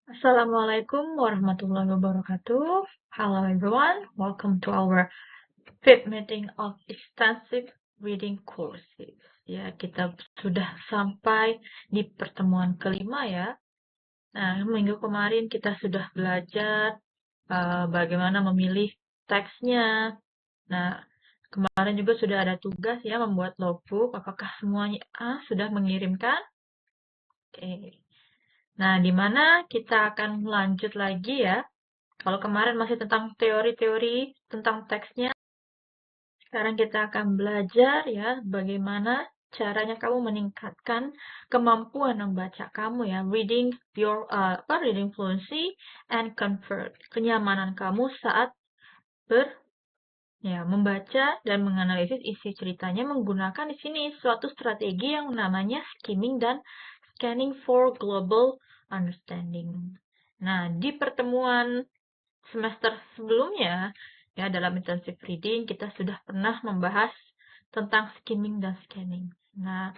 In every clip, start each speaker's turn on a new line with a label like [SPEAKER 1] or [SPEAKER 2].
[SPEAKER 1] Assalamualaikum warahmatullahi wabarakatuh. Hello everyone, welcome to our fifth meeting of extensive reading courses. Ya, kita sudah sampai di pertemuan kelima ya. Nah, minggu kemarin kita sudah belajar bagaimana memilih teksnya. Nah, kemarin juga sudah ada tugas ya membuat logbook. Apakah semuanya sudah mengirimkan? Oke. Nah, di mana kita akan lanjut lagi ya. Kalau kemarin masih tentang teori-teori tentang teksnya, sekarang kita akan belajar ya bagaimana caranya kamu meningkatkan kemampuan membaca kamu ya, reading fluency and convert, kenyamanan kamu saat membaca dan menganalisis isi ceritanya menggunakan di sini suatu strategi yang namanya skimming dan scanning for global understanding. Nah, di pertemuan semester sebelumnya, ya dalam intensive reading, kita sudah pernah membahas tentang skimming dan scanning. Nah,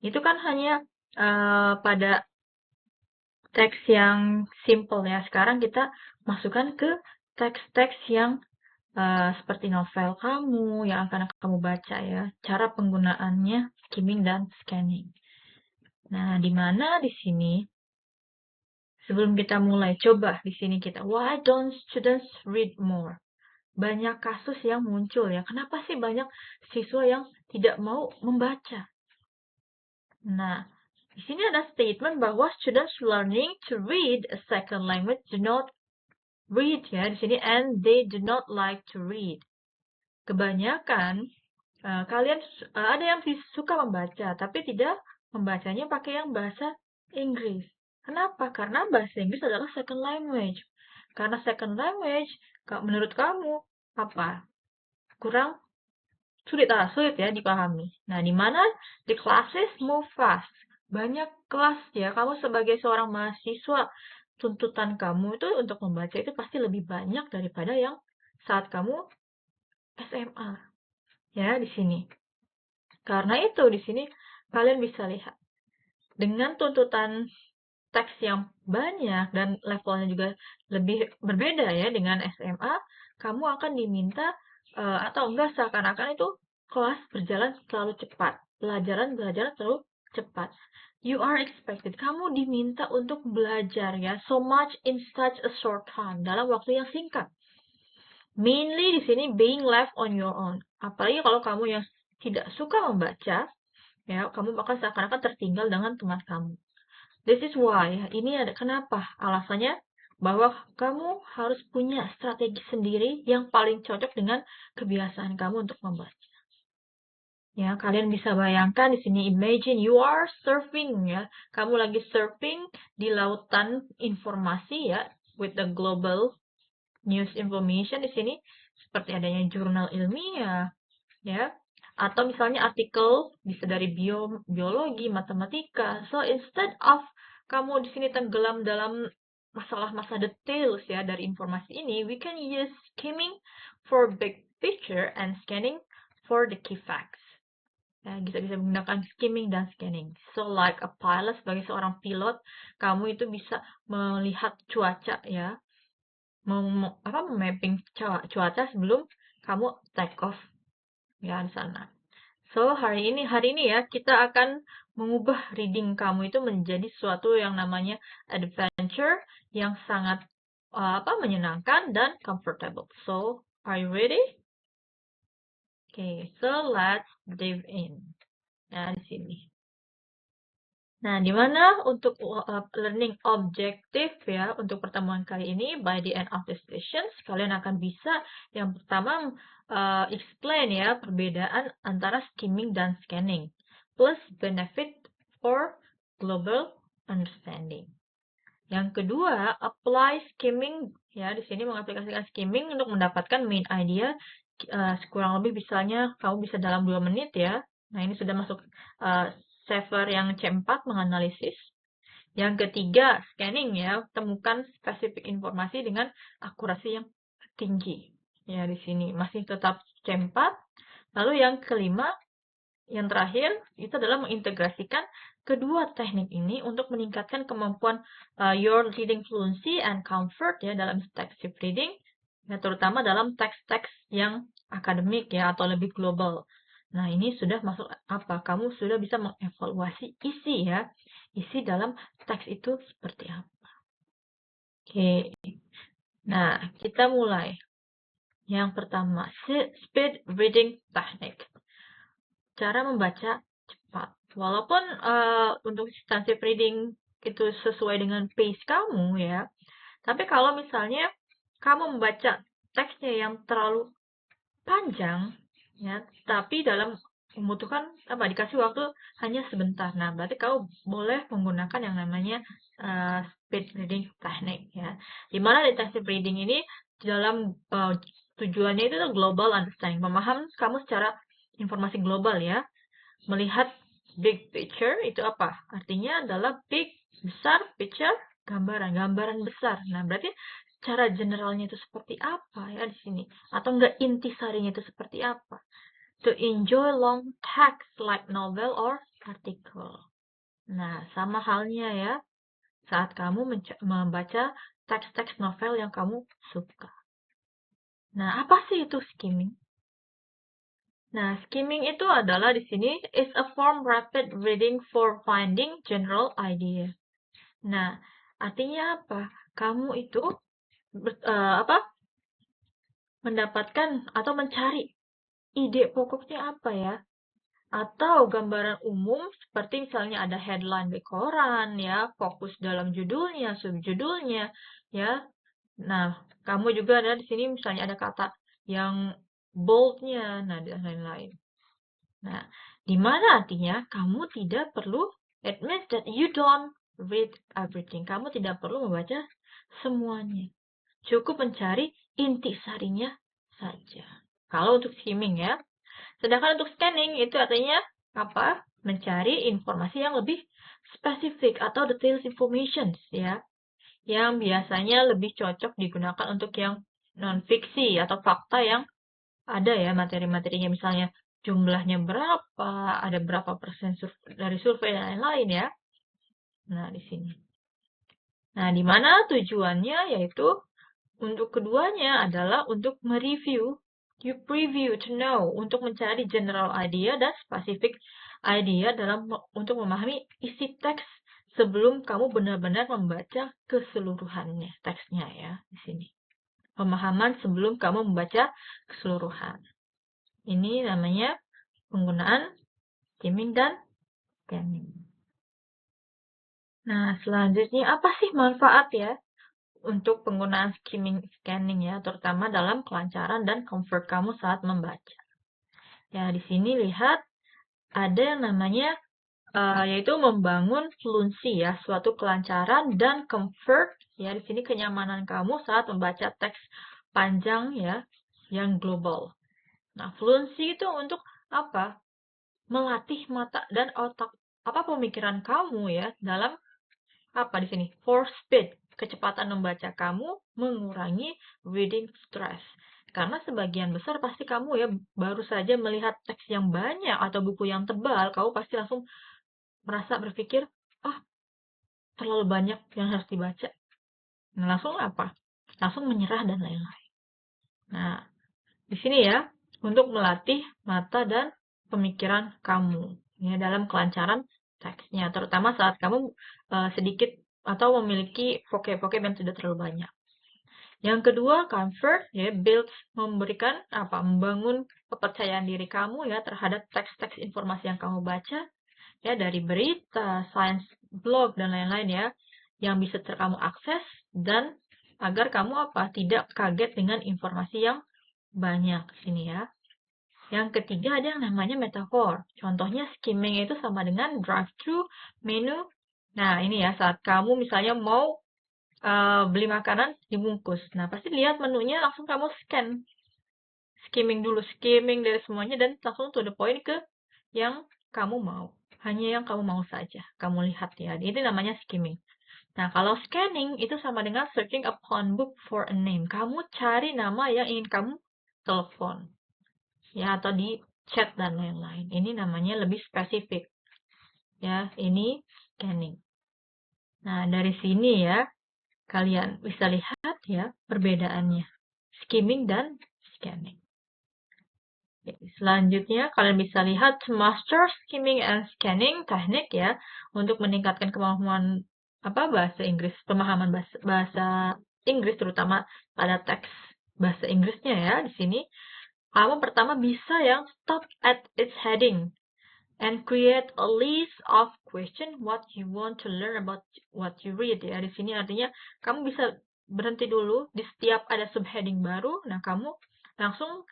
[SPEAKER 1] itu kan hanya pada teks yang simple ya. Sekarang kita masukkan ke teks-teks yang seperti novel kamu yang akan kamu baca ya. Cara penggunaannya skimming dan scanning. Nah, di mana di sini sebelum kita mulai, coba di sini kita, why don't students read more? Banyak kasus yang muncul ya. Kenapa sih banyak siswa yang tidak mau membaca? Nah, di sini ada statement bahwa students learning to read a second language do not read ya di sini, and they do not like to read. Kebanyakan kalian ada yang suka membaca tapi tidak membacanya pakai yang bahasa Inggris. Kenapa? Karena bahasa Inggris adalah second language. Karena second language, menurut kamu apa? Kurang sulit ya dipahami. Nah, di mana the classes move fast. Banyak kelas ya, kamu sebagai seorang mahasiswa, tuntutan kamu itu untuk membaca itu pasti lebih banyak daripada yang saat kamu SMA. Ya, di sini. Karena itu di sini kalian bisa lihat dengan tuntutan teks yang banyak dan levelnya juga lebih berbeda ya dengan SMA, kamu akan diminta atau enggak seakan-akan itu kelas berjalan terlalu cepat, pelajaran terlalu cepat. You are expected, kamu diminta untuk belajar ya, so much in such a short time, dalam waktu yang singkat. Mainly di sini being left on your own. Apalagi kalau kamu yang tidak suka membaca, ya kamu akan seakan-akan tertinggal dengan teman kamu. This is why, ini ada kenapa? Alasannya bahwa kamu harus punya strategi sendiri yang paling cocok dengan kebiasaan kamu untuk membaca. Ya, kalian bisa bayangkan di sini, imagine you are surfing ya. Kamu lagi surfing di lautan informasi ya, with the global news information di sini seperti adanya jurnal ilmiah ya, atau misalnya artikel bisa dari biologi, matematika. So instead of kamu di sini tenggelam dalam masalah-masalah details ya dari informasi ini, we can use skimming for big picture and scanning for the key facts. Ya, bisa menggunakan skimming dan scanning. So like a pilot, sebagai seorang pilot, kamu itu bisa melihat cuaca ya, memapping cuaca sebelum kamu take off ya di sana. So hari ini ya kita akan mengubah reading kamu itu menjadi suatu yang namanya adventure yang sangat menyenangkan dan comfortable. So are you ready? Okay, so let's dive in. Nah, di sini. Nah, di mana untuk learning objective ya, untuk pertemuan kali ini, by the end of the session, kalian akan bisa yang pertama explain ya, perbedaan antara skimming dan scanning, plus benefit for global understanding. Yang kedua, apply skimming ya, di sini mengaplikasikan skimming untuk mendapatkan main idea, kurang lebih misalnya kamu bisa dalam 2 menit ya. Nah, ini sudah masuk Saver yang C4 menganalisis. Yang ketiga, scanning ya, temukan spesifik informasi dengan akurasi yang tinggi. Ya, di sini masih tetap C4. Lalu yang kelima, yang terakhir, itu adalah mengintegrasikan kedua teknik ini untuk meningkatkan kemampuan your reading fluency and comfort ya dalam extensive reading, ya, terutama dalam teks-teks yang akademik ya atau lebih global. Nah, ini sudah masuk apa? Kamu sudah bisa mengevaluasi isi ya. Isi dalam teks itu seperti apa. Oke. Nah, kita mulai. Yang pertama, speed reading technique. Cara membaca cepat. Walaupun untuk extensive reading itu sesuai dengan pace kamu ya, tapi kalau misalnya kamu membaca teksnya yang terlalu panjang, ya, tapi dalam membutuhkan dikasih waktu hanya sebentar. Nah, berarti kamu boleh menggunakan yang namanya speed reading technique ya. Dimana intensive reading ini dalam tujuannya itu global understanding, memahami kamu secara informasi global ya. Melihat big picture itu apa? Artinya adalah big, besar, picture, gambaran besar. Nah, berarti cara generalnya itu seperti apa ya di sini? Atau enggak intisarinya itu seperti apa? To enjoy long text like novel or article. Nah, sama halnya ya saat kamu membaca teks-teks novel yang kamu suka. Nah, apa sih itu skimming? Nah, skimming itu adalah di sini is a form rapid reading for finding general idea. Nah, artinya apa? Kamu itu mendapatkan atau mencari ide pokoknya apa ya? Atau gambaran umum seperti misalnya ada headline di koran ya, fokus dalam judulnya, subjudulnya ya. Nah, kamu juga ada di sini misalnya ada kata yang boldnya, nah dan lain-lain. Nah, di mana artinya kamu tidak perlu, it means that you don't read everything. Kamu tidak perlu membaca semuanya. Cukup mencari intisarinya saja. Kalau untuk skimming ya. Sedangkan untuk scanning itu artinya apa? Mencari informasi yang lebih spesifik atau details information ya. Yang biasanya lebih cocok digunakan untuk yang non-fiksi atau fakta yang ada ya materi-materinya misalnya jumlahnya berapa, ada berapa persen dari survei dan lain-lain ya. Nah, di sini. Nah, di mana tujuannya yaitu untuk keduanya adalah untuk mereview, you preview to know, untuk mencari general idea dan specific idea dalam untuk memahami isi teks sebelum kamu benar-benar membaca keseluruhannya teksnya ya di sini. Pemahaman sebelum kamu membaca keseluruhan. Ini namanya penggunaan skimming dan scanning. Nah, selanjutnya apa sih manfaat ya untuk penggunaan skimming scanning ya, terutama dalam kelancaran dan comfort kamu saat membaca. Ya, di sini lihat ada yang namanya yaitu membangun fluency ya, suatu kelancaran dan comfort ya, di sini kenyamanan kamu saat membaca teks panjang ya, yang global. Nah, fluency itu untuk apa? Melatih mata dan otak pemikiran kamu ya dalam apa di sini? For speed, kecepatan membaca kamu mengurangi reading stress. Karena sebagian besar pasti kamu ya baru saja melihat teks yang banyak atau buku yang tebal, kamu pasti langsung merasa berpikir, ah, terlalu banyak yang harus dibaca. Nah, langsung apa? Langsung menyerah dan lain-lain. Nah, di sini ya, untuk melatih mata dan pemikiran kamu ya dalam kelancaran teksnya, terutama saat kamu sedikit atau memiliki vocab-vocab yang tidak terlalu banyak. Yang kedua, comfort ya build memberikan membangun kepercayaan diri kamu ya terhadap teks-teks informasi yang kamu baca ya dari berita, science blog dan lain-lain ya yang bisa kamu akses dan agar kamu tidak kaget dengan informasi yang banyak sini ya. Yang ketiga ada yang namanya metafor. Contohnya skimming itu sama dengan drive-thru menu. Nah, ini ya saat kamu misalnya mau beli makanan dibungkus. Nah, pasti lihat menunya langsung kamu scan. Skimming dulu, skimming dari semuanya dan langsung to the point ke yang kamu mau. Hanya yang kamu mau saja. Kamu lihat ya. Ini namanya skimming. Nah, kalau scanning itu sama dengan searching upon book for a name. Kamu cari nama yang ingin kamu telepon. Ya, atau di chat dan lain-lain. Ini namanya lebih spesifik. ya, ini scanning. Nah, dari sini ya, kalian bisa lihat ya perbedaannya. Skimming dan scanning. Selanjutnya, kalian bisa lihat master skimming and scanning teknik ya untuk meningkatkan kemampuan bahasa Inggris, pemahaman bahasa Inggris terutama pada teks bahasa Inggrisnya ya di sini. Kamu pertama bisa yang stop at its heading and create a list of question what you want to learn about what you read ya. Di sini artinya kamu bisa berhenti dulu di setiap ada subheading baru. Nah, kamu langsung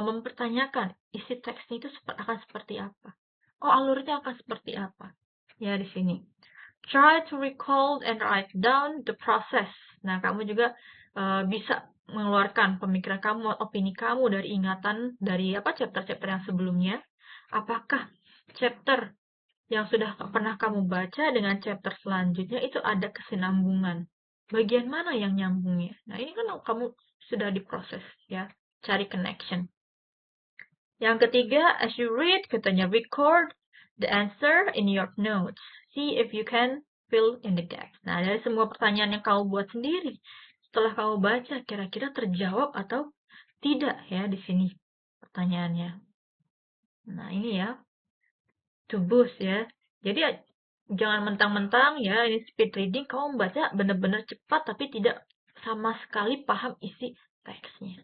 [SPEAKER 1] mempertanyakan isi teksnya itu akan seperti apa. Oh, alurnya akan seperti apa. Ya, di sini. Try to recall and write down the process. Nah, kamu juga bisa mengeluarkan pemikiran kamu, opini kamu dari ingatan dari chapter-chapter yang sebelumnya. Apakah chapter yang sudah pernah kamu baca dengan chapter selanjutnya itu ada kesinambungan? Bagian mana yang nyambungnya? Nah, ini kan kamu sudah diproses ya, cari connection. Yang ketiga, as you read, katanya record the answer in your notes. See if you can fill in the gaps. Nah, dari semua pertanyaan yang kamu buat sendiri, setelah kamu baca, kira-kira terjawab atau tidak ya di sini pertanyaannya. Nah, ini ya, to boost ya. Jadi jangan mentang-mentang ya ini speed reading kamu membaca benar-benar cepat tapi tidak sama sekali paham isi teksnya.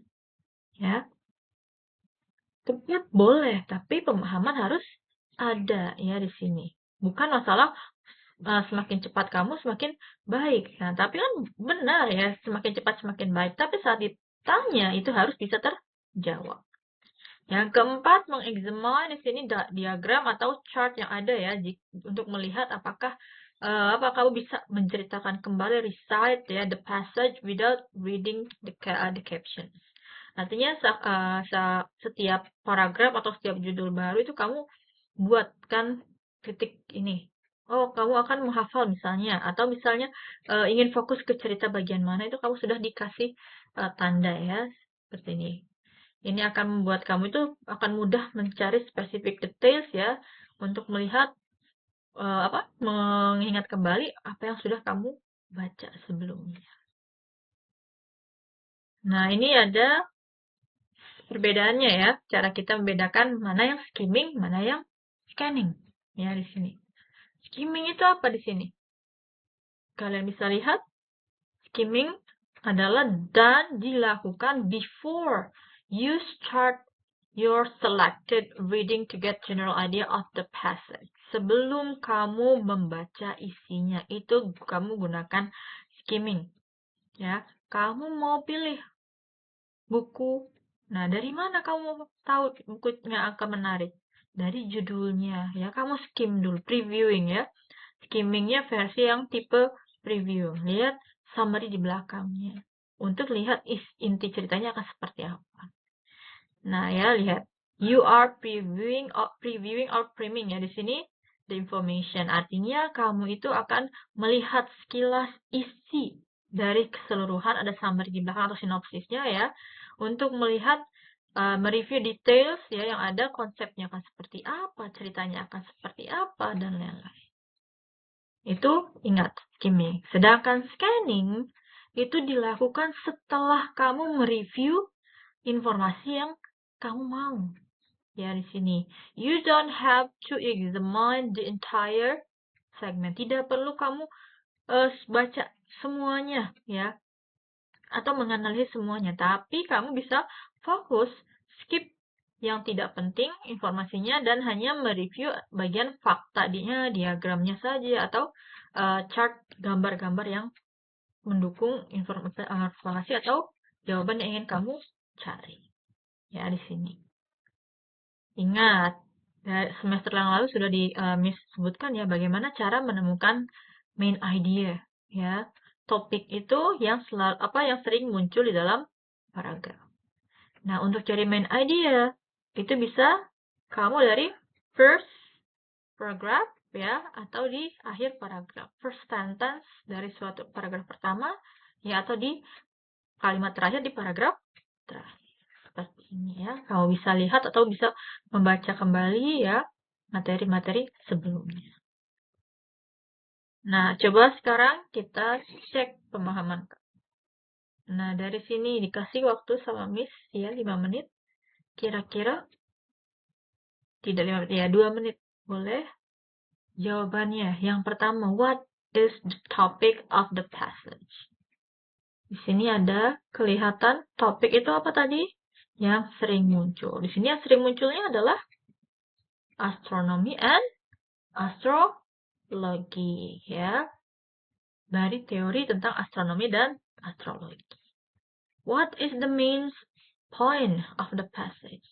[SPEAKER 1] Ya. Cepat boleh, tapi pemahaman harus ada ya di sini. Bukan masalah semakin cepat kamu semakin baik. Nah, tapi kan benar ya, semakin cepat semakin baik. Tapi saat ditanya itu harus bisa terjawab. Yang keempat, mengexamine di sini diagram atau chart yang ada ya untuk melihat apakah kamu bisa menceritakan kembali recite ya the passage without reading the captions. Artinya setiap paragraf atau setiap judul baru itu kamu buatkan titik ini. Oh, kamu akan menghafal misalnya atau misalnya ingin fokus ke cerita bagian mana itu kamu sudah dikasih tanda ya seperti ini. Ini akan membuat kamu itu akan mudah mencari spesifik details ya untuk melihat mengingat kembali apa yang sudah kamu baca sebelumnya. Nah, ini ada perbedaannya ya, cara kita membedakan mana yang skimming, mana yang scanning. Ya, di sini. Skimming itu apa di sini? Kalian bisa lihat, skimming adalah dan dilakukan before you start your selected reading to get general idea of the passage. Sebelum kamu membaca isinya, itu kamu gunakan skimming. Ya, kamu mau pilih buku. Nah, dari mana kamu tahu bukunya akan menarik? Dari judulnya. Ya, kamu skim dulu, previewing ya. Skimmingnya versi yang tipe preview. Lihat summary di belakangnya. Untuk lihat inti ceritanya akan seperti apa. Nah, ya, lihat. You are previewing or priming ya. Di sini, the information. Artinya, kamu itu akan melihat sekilas isi dari keseluruhan. Ada summary di belakang atau sinopsisnya ya. Untuk melihat, mereview details ya yang ada, konsepnya akan seperti apa, ceritanya akan seperti apa, dan lain-lain. Itu ingat, skimming. Sedangkan scanning itu dilakukan setelah kamu mereview informasi yang kamu mau. Ya, di sini. You don't have to examine the entire segment. Tidak perlu kamu baca semuanya, ya. Atau menganalisis semuanya. Tapi kamu bisa fokus, skip yang tidak penting informasinya dan hanya mereview bagian fakta diagramnya saja atau chart gambar-gambar yang mendukung informasi atau jawaban yang ingin kamu cari. Ya, di sini. Ingat, semester yang lalu sudah disebutkan ya bagaimana cara menemukan main idea ya. Topik itu yang sering muncul di dalam paragraf. Nah, untuk cari main idea itu bisa kamu dari first paragraph ya atau di akhir paragraf. First sentence dari suatu paragraf pertama ya atau di kalimat terakhir di paragraf terakhir. Seperti ini ya. Kamu bisa lihat atau bisa membaca kembali ya materi-materi sebelumnya. Nah, coba sekarang kita cek pemahaman. Nah, dari sini dikasih waktu sama Miss ya 5 menit. Kira-kira tidak 5 menit ya, 2 menit. Boleh? Jawabannya yang pertama, what is the topic of the passage? Di sini ada kelihatan topik itu apa tadi? Yang sering muncul. Di sini yang sering munculnya adalah astronomy and astrologi ya. Dari teori tentang astronomi dan astrologi. What is the main point of the passage?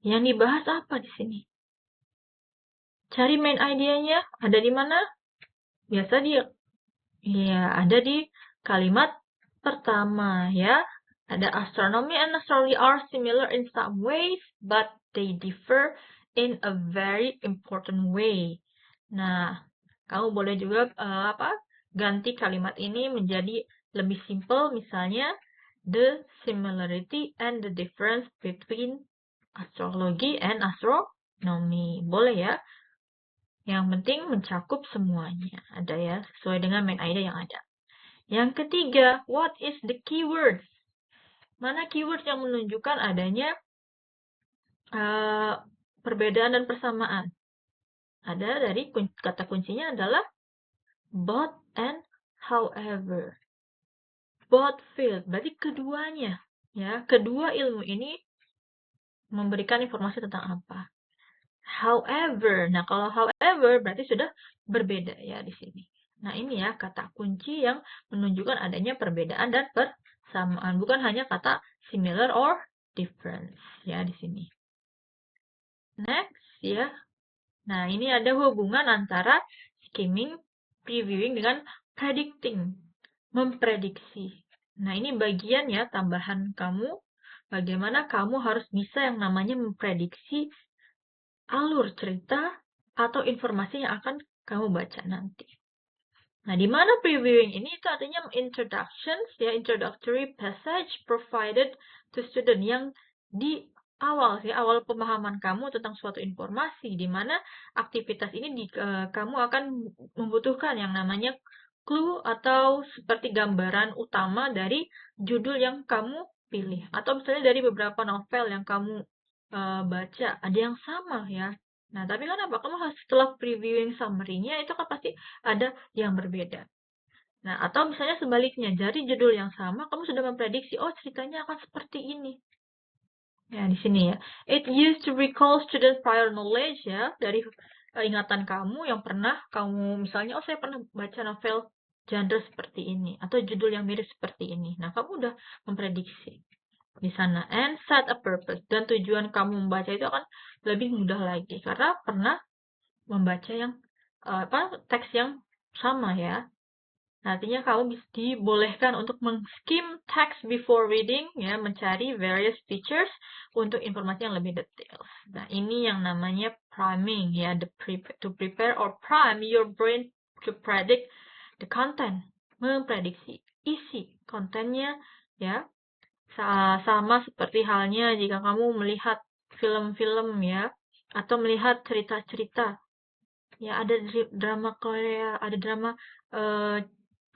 [SPEAKER 1] Yang dibahas apa di sini? Cari main idenya, ada di mana? Biasa ada di kalimat pertama ya. Ada astronomy and astrology are similar in some ways, but they differ in a very important way. Nah, kamu boleh juga ganti kalimat ini menjadi lebih simple, misalnya the similarity and the difference between astrology and astronomy. Boleh ya? Yang penting mencakup semuanya. Ada ya, sesuai dengan main idea yang ada. Yang ketiga, what is the keyword? Mana keyword yang menunjukkan adanya perbedaan dan persamaan? Ada dari kata kuncinya adalah both and however. Both field, berarti keduanya. Ya, kedua ilmu ini memberikan informasi tentang apa. However, nah kalau however berarti sudah berbeda ya di sini. Nah ini ya kata kunci yang menunjukkan adanya perbedaan dan persamaan, bukan hanya kata similar or difference ya di sini. Next ya. Nah ini ada hubungan antara skimming, previewing dengan predicting, memprediksi. Nah ini bagian ya tambahan kamu, bagaimana kamu harus bisa yang namanya memprediksi alur cerita atau informasi yang akan kamu baca nanti. Nah, di mana previewing ini itu artinya introductions ya, introductory passage provided to student yang di awal awal pemahaman kamu tentang suatu informasi, di mana aktivitas ini kamu akan membutuhkan yang namanya clue atau seperti gambaran utama dari judul yang kamu pilih, atau misalnya dari beberapa novel yang kamu baca ada yang sama ya. Nah, tapi kan apa? Kamu harus setelah previewing summary-nya itu kan pasti ada yang berbeda. Nah, atau misalnya sebaliknya, dari judul yang sama kamu sudah memprediksi, oh ceritanya akan seperti ini. Ya, di sini ya. It used to recall student prior knowledge ya, dari ingatan kamu yang pernah kamu misalnya, oh saya pernah baca novel genre seperti ini atau judul yang mirip seperti ini. Nah, kamu udah memprediksi di sana and set a purpose, dan tujuan kamu membaca itu akan lebih mudah lagi karena pernah membaca yang teks yang sama ya. Artinya kamu dibolehkan untuk men-skim text before reading ya, mencari various features untuk informasi yang lebih detail. Nah, ini yang namanya priming ya, to prepare or prime your brain to predict the content, memprediksi isi kontennya ya. Sama seperti halnya jika kamu melihat film-film ya, atau melihat cerita-cerita. Ya, ada drama Korea, ada drama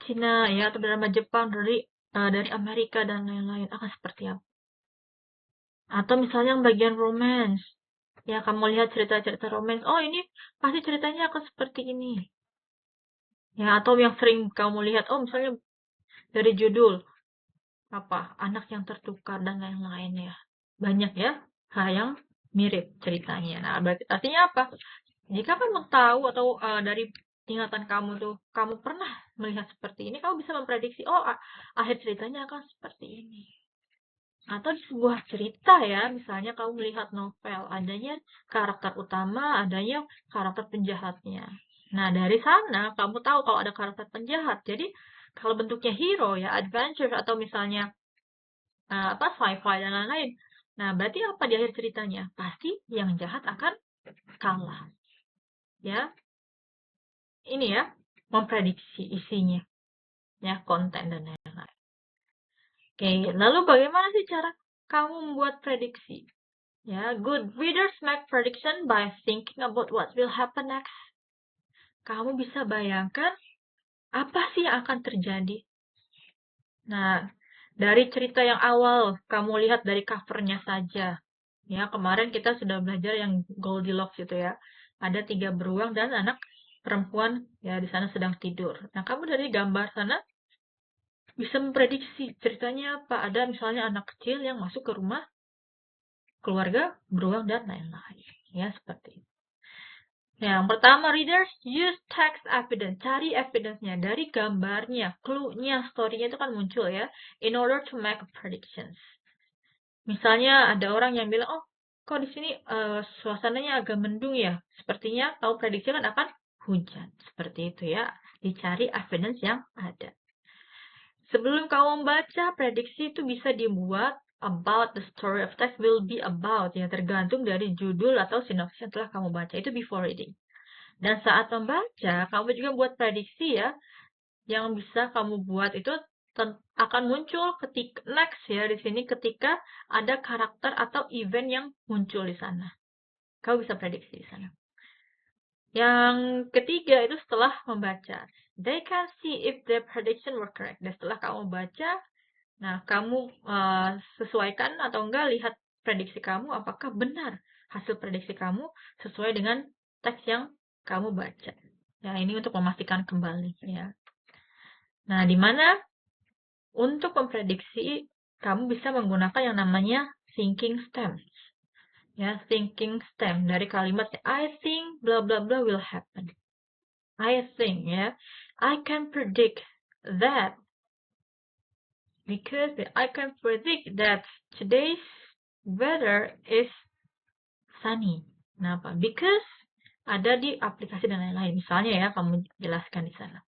[SPEAKER 1] Cina ya, atau drama Jepang dari Amerika dan lain-lain, akan seperti apa. Atau misalnya yang bagian romance. Ya, kamu lihat cerita-cerita romance, oh ini pasti ceritanya akan seperti ini. Ya, atau yang sering kamu lihat, oh misalnya dari judul, anak yang tertukar dan lain-lain ya, banyak ya hal yang mirip ceritanya. Nah, berarti artinya apa? Jika kamu tahu atau dari ingatan kamu tuh kamu pernah melihat seperti ini, kamu bisa memprediksi, oh akhir ceritanya akan seperti ini. Atau di sebuah cerita ya, misalnya kamu melihat novel, adanya karakter utama, adanya karakter penjahatnya. Nah, dari sana kamu tahu kalau ada karakter penjahat. Jadi kalau bentuknya hero ya, adventure atau misalnya sci-fi dan lain-lain. Nah, berarti apa di akhir ceritanya? Pasti yang jahat akan kalah. Ya. Ini ya, memprediksi isinya. Ya, konten dan lain-lain. Oke, lalu bagaimana sih cara kamu membuat prediksi? Ya, good readers make prediction by thinking about what will happen next. kamu bisa bayangkan apa sih yang akan terjadi. Nah, dari cerita yang awal, kamu lihat dari covernya saja. Ya, kemarin kita sudah belajar yang Goldilocks itu ya. Ada 3 beruang dan anak perempuan ya di sana sedang tidur. Nah, kamu dari gambar sana bisa memprediksi ceritanya apa. Ada misalnya anak kecil yang masuk ke rumah keluarga beruang dan lain-lain. Ya, seperti itu. Yang pertama, readers use text evidence. Cari evidence-nya dari gambarnya, clue-nya, story-nya itu kan muncul ya, in order to make predictions. Misalnya ada orang yang bilang, oh, kok di sini suasananya agak mendung ya? Sepertinya tahu prediksi kan akan hujan. Seperti itu ya. Dicari evidence yang ada. Sebelum kamu membaca, prediksi itu bisa dibuat about the story of text will be about, ya tergantung dari judul atau sinopsis yang telah kamu baca. Itu before reading. Dan saat membaca, kamu juga buat prediksi ya, yang bisa kamu buat itu akan muncul ketika next ya di sini ketika ada karakter atau event yang muncul di sana. Kamu bisa prediksi di sana. Yang ketiga itu setelah membaca. They can see if their prediction were correct. Dan setelah kamu baca, nah kamu sesuaikan atau enggak lihat prediksi kamu apakah benar hasil prediksi kamu sesuai dengan teks yang kamu baca. Ya, ini untuk memastikan kembali ya. Nah, di mana untuk memprediksi kamu bisa menggunakan yang namanya thinking stems. Ya, thinking stem dari kalimat I think blah blah blah will happen. I think ya, I can predict that because I can predict that today's weather is sunny. Kenapa? Because ada di aplikasi dan lain-lain. Misalnya ya, kamu jelaskan di sana.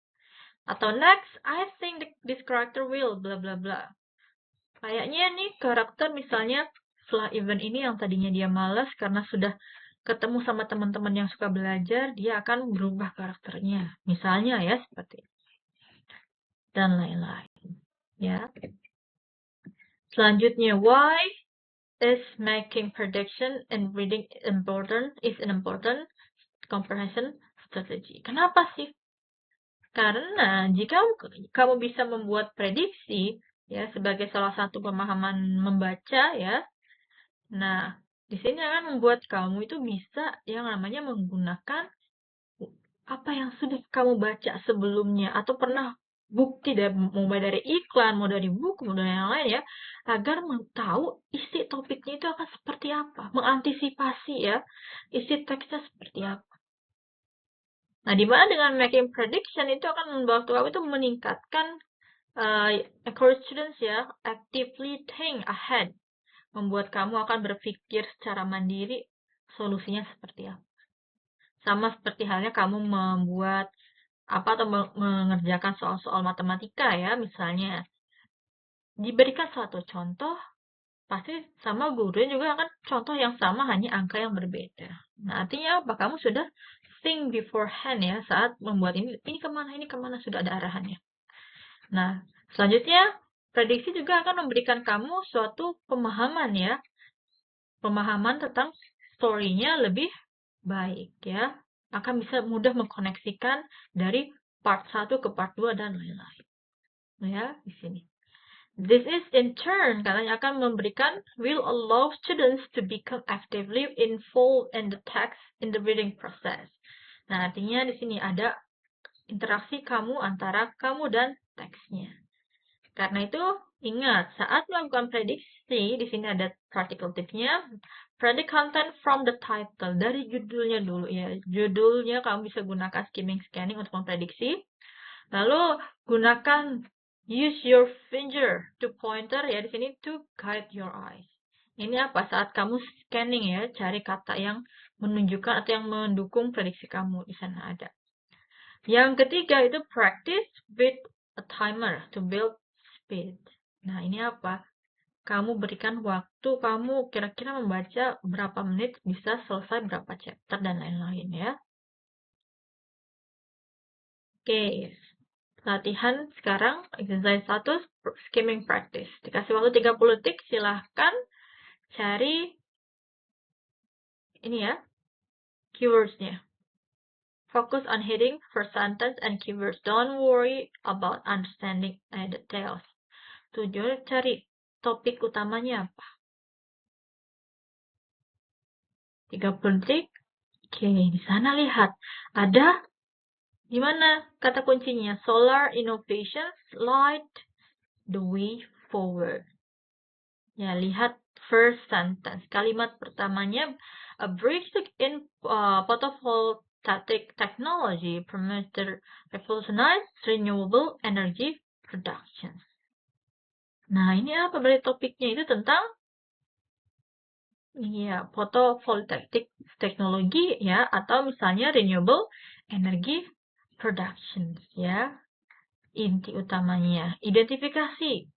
[SPEAKER 1] Atau next, I think this character will bla bla bla. Kayaknya nih karakter misalnya setelah event ini yang tadinya dia malas karena sudah ketemu sama teman-teman yang suka belajar, dia akan berubah karakternya. Misalnya ya seperti itu. Dan lain-lain. Ya. Selanjutnya, why is making prediction and reading important is an important comprehension strategy. Kenapa sih? Karena jika kamu bisa membuat prediksi ya sebagai salah satu pemahaman membaca ya. Nah, di sini akan membuat kamu itu bisa yang namanya menggunakan apa yang sudah kamu baca sebelumnya atau pernah bukti dari mau dari iklan, mau dari buku, mau dari yang lain ya, agar tahu isi topiknya itu akan seperti apa, mengantisipasi ya isi teksnya seperti apa. Nah, di mana dengan making prediction itu akan membantu kamu itu meningkatkan encourage students ya, actively think ahead. Membuat kamu akan berpikir secara mandiri solusinya seperti apa. Sama seperti halnya kamu membuat apa atau mengerjakan soal-soal matematika ya, misalnya. Diberikan suatu contoh, pasti sama gurunya juga akan contoh yang sama, hanya angka yang berbeda. Nah, artinya apa? Kamu sudah think beforehand ya, saat membuat ini kemana, sudah ada arahannya. Nah, selanjutnya, prediksi juga akan memberikan kamu suatu pemahaman ya, pemahaman tentang story-nya lebih baik ya, akan bisa mudah mengkoneksikan dari part 1 ke part 2 dan lain-lain. Ya, di sini. This is in turn karena akan memberikan will allow students to become actively involved in the text in the reading process. Nah, artinya di sini ada interaksi kamu antara kamu dan teksnya. Karena itu, ingat, saat melakukan prediksi, di sini ada practical tipsnya, predict content from the title, dari judulnya dulu ya. Judulnya kamu bisa gunakan skimming scanning untuk memprediksi. Lalu, gunakan use your finger to pointer ya di sini to guide your eyes. Ini apa? Saat kamu scanning ya, cari kata yang menunjukkan atau yang mendukung prediksi kamu di sana ada. Yang ketiga itu practice with a timer to build speed. Nah, ini apa? Kamu berikan waktu, kamu kira-kira membaca berapa menit bisa selesai berapa chapter dan lain-lain ya. Oke, latihan sekarang exercise 1 skimming practice. Dikasih waktu 30 detik, silahkan cari ini ya, keywords-nya. Focus on hitting first sentence and keywords. Don't worry about understanding details. Tujuan cari topik utamanya apa? 30 detik. Oke, di sana lihat. Ada gimana kata kuncinya? Solar innovations light the way forward. Ya, lihat first sentence. Kalimat pertamanya, a breakthrough in photovoltaic technology promotes the revolutionized renewable energy production. Nah, ini apa berarti topiknya? Itu tentang photovoltaic teknologi ya, atau misalnya renewable energy production ya. Inti utamanya, identifikasi.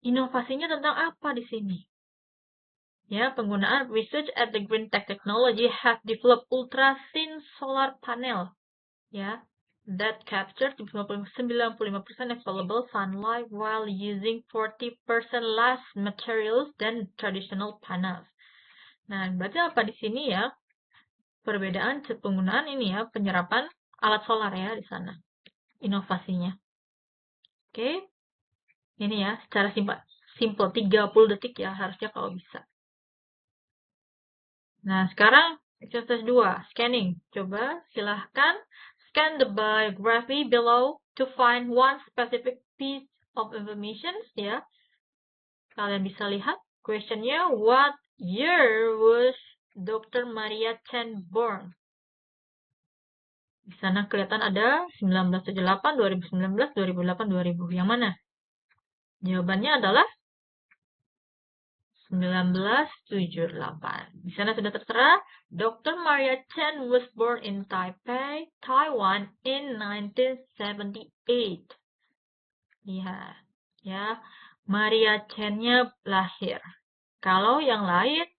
[SPEAKER 1] Inovasinya tentang apa di sini? Ya, penggunaan research at the Green Tech Technology have developed ultra thin solar panel ya that capture 95% available sunlight while using 40% less materials than traditional panels. Nah, berarti apa di sini ya? Perbedaan penggunaan ini ya, penyerapan alat solar ya di sana. Inovasinya. Oke. Ini ya, secara simple 30 detik ya harusnya kalau bisa. Nah, sekarang exercise 2, scanning. Coba silahkan scan the biography below to find one specific piece of information ya. Kalian bisa lihat questionnya, what year was Dr. Maria Chen born? Di sana kelihatan ada 1978, 2019, 2008, 2000. Yang mana? Jawabannya adalah 1978. Di sana sudah tertera, Dr. Maria Chen was born in Taipei, Taiwan in 1978. Lihat, ya. Maria Chen-nya lahir. Kalau yang lain,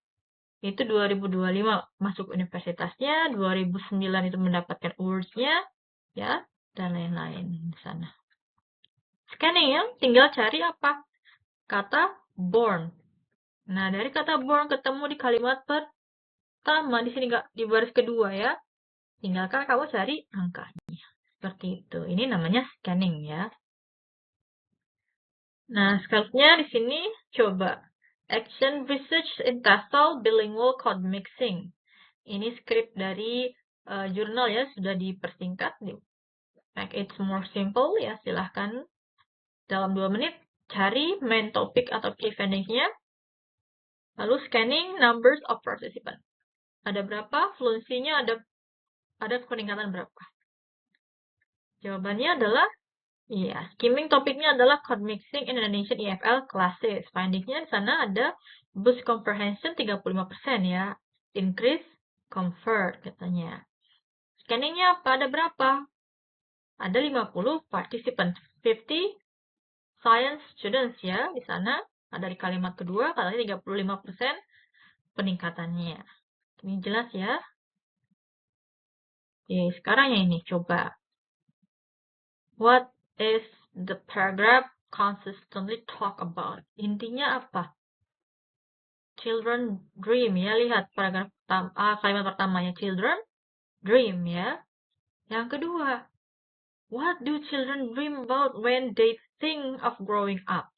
[SPEAKER 1] itu 2025 masuk universitasnya, 2009 itu mendapatkan awards-nya, ya, dan lain-lain di sana. Scanning ya, tinggal cari apa? Kata born. Nah, dari kata born ketemu di kalimat pertama, di sini nggak di baris kedua ya. Tinggalkan kamu cari angkanya. Seperti itu. Ini namanya scanning ya. Nah, selanjutnya di sini coba action research in TESOL bilingual code mixing. Ini skrip dari jurnal ya, sudah dipersingkat. Make it more simple ya, silahkan dalam 2 menit cari main topic atau key findings-nya. Lalu scanning numbers of participants. Ada berapa? Fluency-nya ada peningkatan berapa? Jawabannya adalah iya, skimming topiknya adalah code mixing in Indonesian EFL classes. Findings-nya di sana ada boost comprehension 35% ya. Increase comfort katanya. Scanning-nya apa? Ada berapa? Ada 50 participants, 50 science students ya. Di sana ada di kalimat kedua, katanya 35% peningkatannya. Ini jelas ya. Oke, sekarang yang ini coba. What is the paragraph consistently talk about? Intinya apa? Children dream ya, lihat paragraf pertama, kalimat pertamanya children dream ya. Yang kedua, what do children dream about when they think of growing up?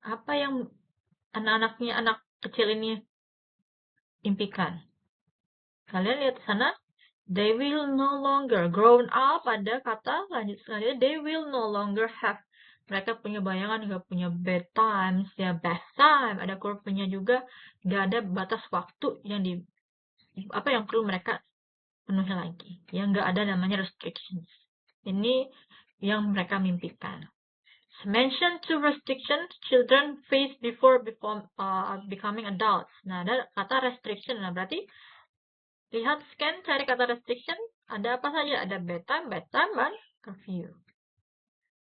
[SPEAKER 1] Apa yang anak kecil ini impikan? Kalian lihat sana, they will no longer grown up, ada kata lanjut selanjutnya, they will no longer have. Mereka punya bayangan nggak punya bedtime, ya best time, ada kurvanya juga, nggak ada batas waktu yang yang perlu mereka penuhi lagi, yang nggak ada namanya restrictions. Ini yang mereka mimpikan. Mention two restrictions children face before becoming adults. Nah, ada kata restriction. Nah, berarti lihat scan, cari kata restriction. Ada apa saja? Ada bedtime, dan curfew.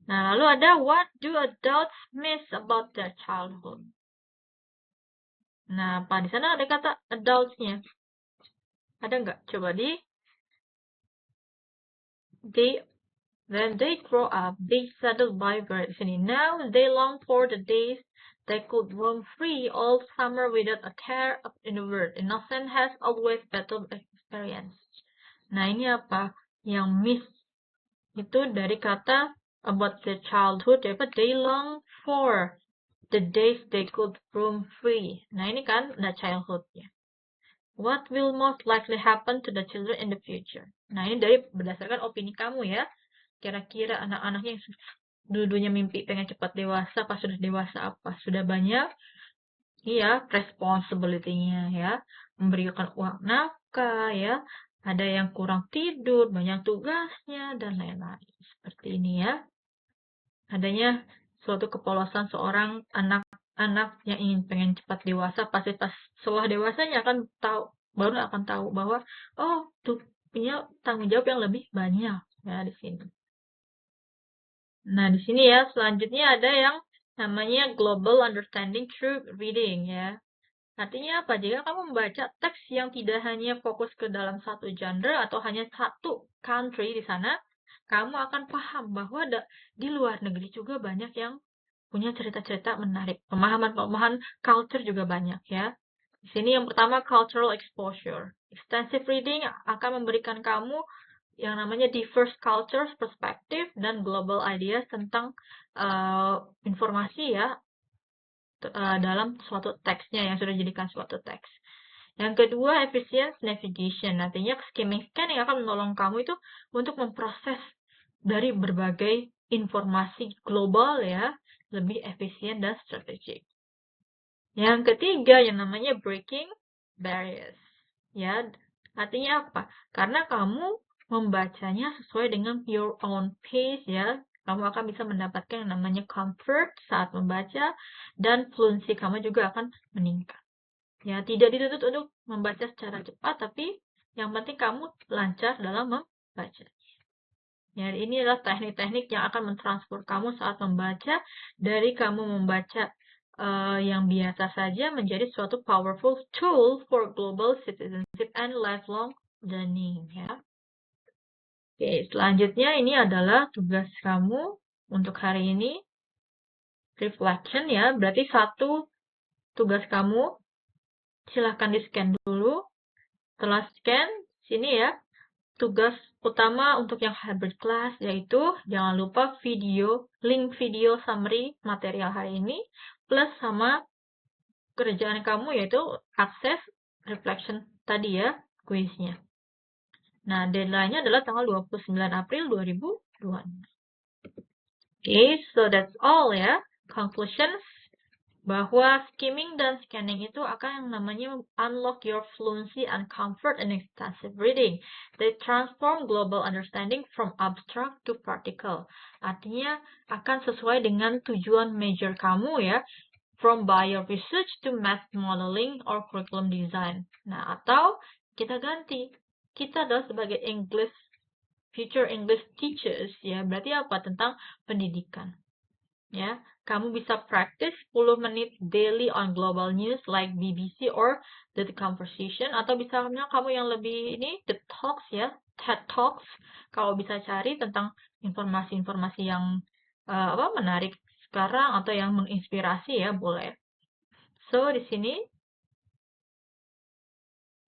[SPEAKER 1] Nah, lalu ada what do adults miss about their childhood? Nah, apa di sana ada kata adults-nya? Ada nggak? Coba when they grow up, they settle by birds. Now they long for the days they could roam free all summer without a care in the world. Innocence has always better experience. Nah, ini apa? Yang miss itu dari kata about the childhood, apa? They long for the days they could roam free. Nah, ini kan the childhood-nya. What will most likely happen to the children in the future? Nah, ini dari berdasarkan opini kamu ya. Kira-kira anak-anaknya yang dulunya mimpi pengen cepat dewasa, pas sudah dewasa apa? Sudah banyak, iya, responsibility-nya ya. Memberikan uang nafkah ya. Ada yang kurang tidur, banyak tugasnya, dan lain-lain. Seperti ini ya. Adanya suatu kepolosan seorang anak-anak yang pengen cepat dewasa, pasti pas setelah dewasanya baru akan tahu bahwa oh tuh punya tanggung jawab yang lebih banyak ya di sini. Nah di sini ya selanjutnya ada yang namanya global understanding through reading ya. Artinya apa? Jika kamu membaca teks yang tidak hanya fokus ke dalam satu genre atau hanya satu country di sana, kamu akan paham bahwa di luar negeri juga banyak yang punya cerita-cerita menarik. Pemahaman-pemahaman culture juga banyak ya. Di sini yang pertama cultural exposure. Extensive reading akan memberikan kamu yang namanya diverse cultures, perspective, dan global ideas tentang informasi ya dalam suatu teksnya yang sudah dijadikan suatu teks. Yang kedua, efficient navigation. Artinya skimming scanning akan menolong kamu itu untuk memproses dari berbagai informasi global ya, lebih efisien dan strategik. Yang ketiga, yang namanya breaking barriers. Ya, artinya apa? Karena kamu membacanya sesuai dengan your own pace ya, kamu akan bisa mendapatkan yang namanya comfort saat membaca, dan fluency kamu juga akan meningkat. Ya, tidak dituntut untuk membaca secara cepat, tapi yang penting kamu lancar dalam membaca. Ya, ini adalah teknik-teknik yang akan mentransfer kamu saat membaca, dari kamu membaca yang biasa saja menjadi suatu powerful tool for global citizenship and lifelong learning. Ya. Oke, selanjutnya ini adalah tugas kamu untuk hari ini. Reflection ya, berarti satu tugas kamu, silahkan di-scan dulu. Setelah scan, sini ya, tugas utama untuk yang hybrid class yaitu jangan lupa link video summary material hari ini, plus sama kerjaan kamu yaitu akses reflection tadi ya, kuisnya. Nah, deadline-nya adalah tanggal 29 April 2026. Okay, so that's all ya. Conclusions bahwa skimming dan scanning itu akan yang namanya unlock your fluency and comfort in extensive reading. They transform global understanding from abstract to practical. Artinya akan sesuai dengan tujuan major kamu ya, from bio research to math modeling or curriculum design. Nah, atau kita ganti. Kita adalah sebagai future English teachers ya, berarti apa? Tentang pendidikan. Ya, kamu bisa practice 10 menit daily on global news like BBC or The Conversation, atau misalnya kamu yang lebih ini The Talks ya, TED Talks. Kalau bisa cari tentang informasi-informasi yang menarik sekarang atau yang menginspirasi ya, boleh. So di sini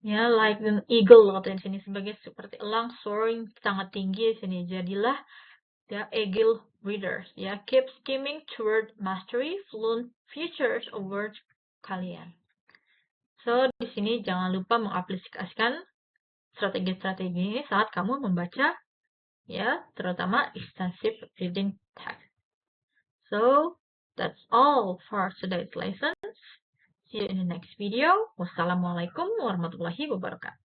[SPEAKER 1] ya like an eagle atau di sini sebagai seperti elang soaring sangat tinggi di sini. Jadilah ya eagle readers ya, keep skimming toward mastery, fluent futures words kalian. So di sini jangan lupa mengaplikasikan strategi-strategi ini saat kamu membaca ya, terutama extensive reading text. So that's all for today's lesson. See you in the next video. Wassalamualaikum warahmatullahi wabarakatuh.